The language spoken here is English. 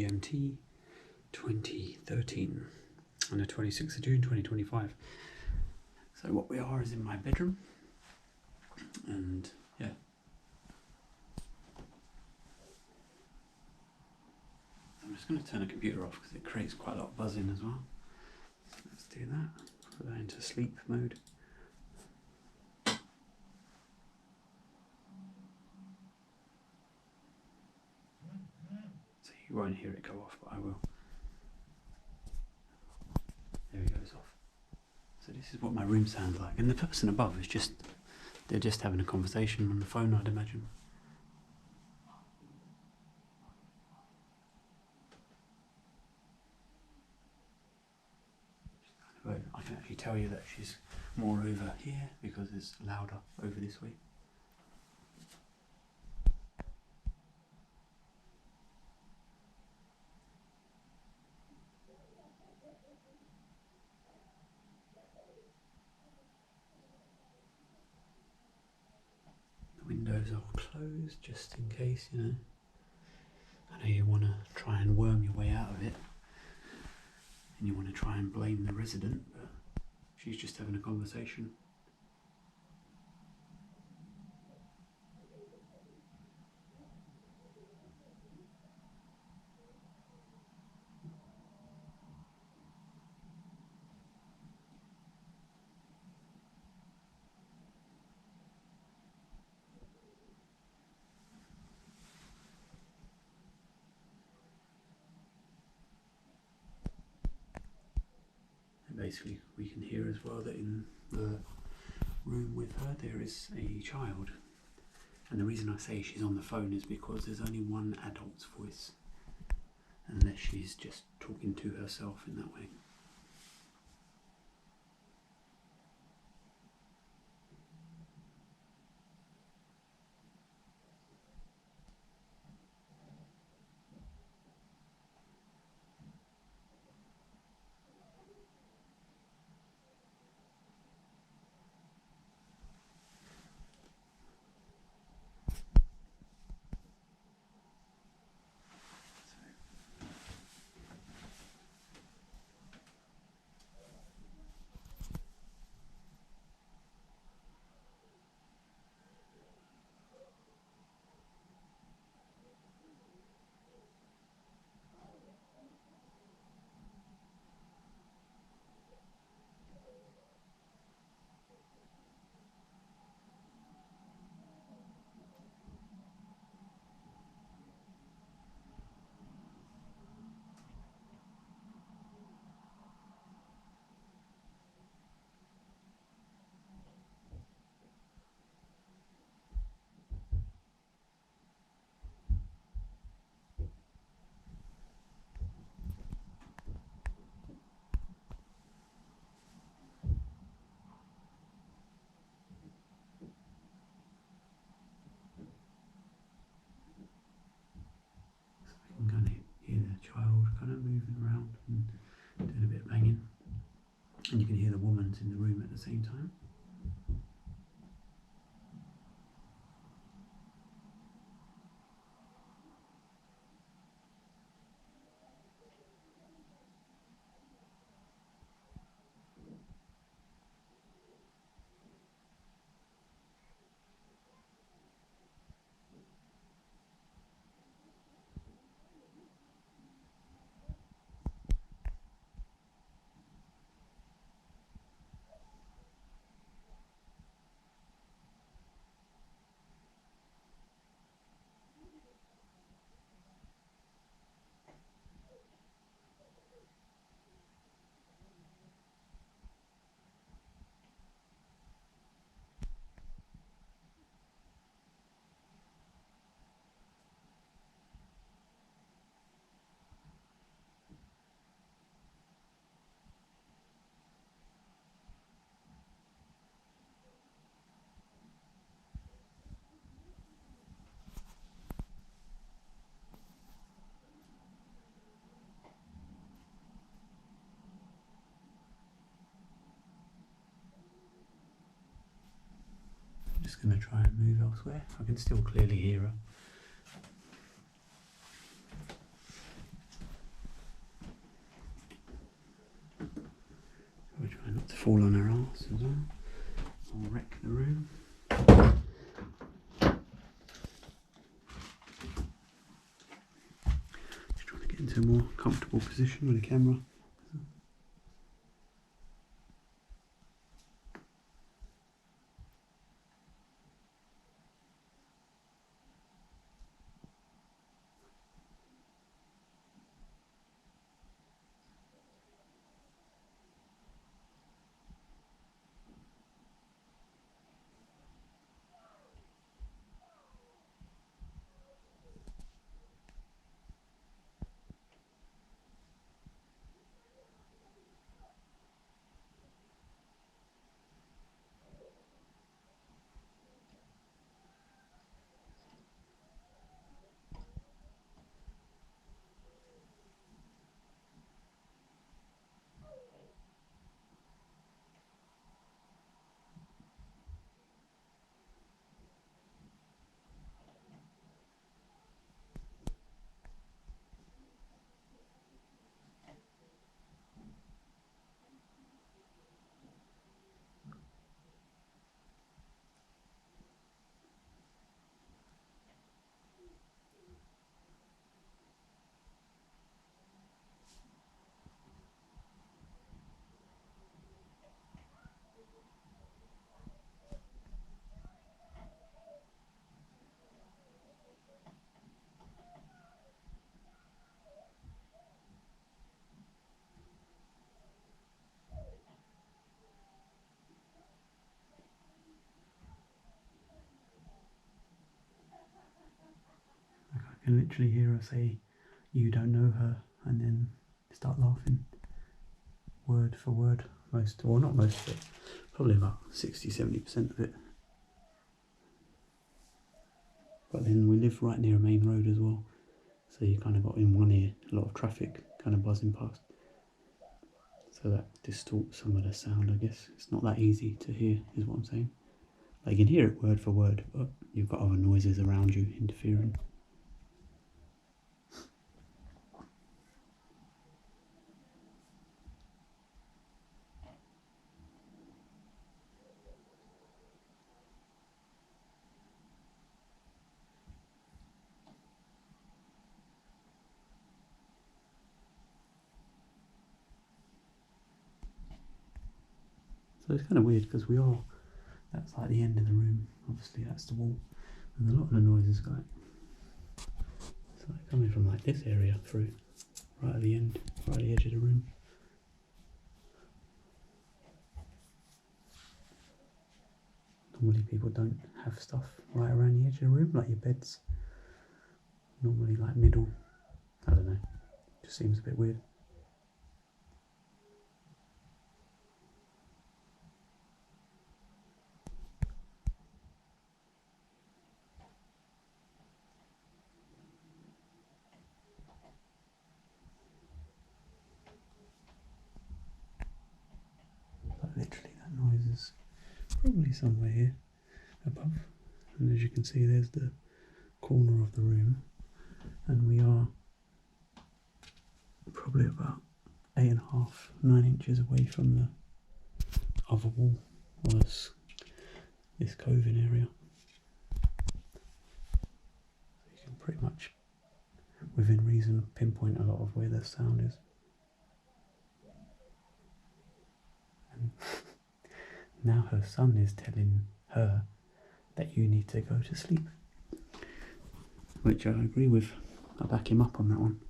GMT 2013 on the 26th of June 2025. So what we are is in my bedroom, and yeah. I'm just going to turn the computer off because it creates quite a lot of buzzing as well. Let's do that. Put that into sleep mode. So you won't hear it go off, but I will. There it goes off. So this is what my room sounds like, and the person above is they're just having a conversation on the phone, I'd imagine. I can actually tell you that she's more over here because it's louder over this way. The windows are closed just in case, you know. I know you want to try and worm your way out of it, and you want to try and blame the resident, but she's just having a conversation. And basically we can hear as well that in the room with her there is a child. And the reason I say she's on the phone is because there's only one adult's voice, unless she's just talking to herself in that way. You can kind of hear the child kind of moving around and doing a bit of banging, and you can hear the woman's in the room at the same time. Just going to try and move elsewhere. I can still clearly hear her. fall on her arse as well, or wreck the room. Just trying to get into a more comfortable position with the camera. I can literally hear her say, "You don't know her," and then start laughing, word for word, not most of it, probably about 60-70% of it. But then we live right near a main road as well, so you kind of got in one ear a lot of traffic kind of buzzing past, so that distorts some of the sound, I guess. It's not that easy to hear, is what I'm saying. Like, you can hear it word for word, but you've got other noises around you interfering. So it's kind of weird because that's like the end of the room, obviously that's the wall, and a lot of the noises like, it's like coming from like this area through, right at the end, right at the edge of the room. Normally people don't have stuff right around the edge of the room, like your beds, normally like middle, I don't know, just seems a bit weird. But literally that noise is probably somewhere here above, and as you can see there's the corner of the room, and we are probably about 8.5-9 inches away from the other wall, or this coving area. So you can pretty much, within reason, pinpoint a lot of where the sound is. And now her son is telling her that you need to go to sleep, which I agree with. I back him up on that one.